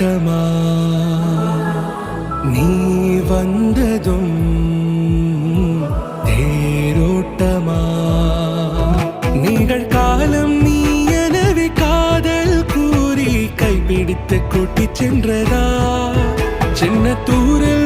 தேரோட்டமா நீ வந்ததும் தேரோட்டமா நிகழ்காலம் நீ எனவே காதல் கூறி கைப்பிடித்து கூட்டிச் சென்றதா சின்ன தூரல்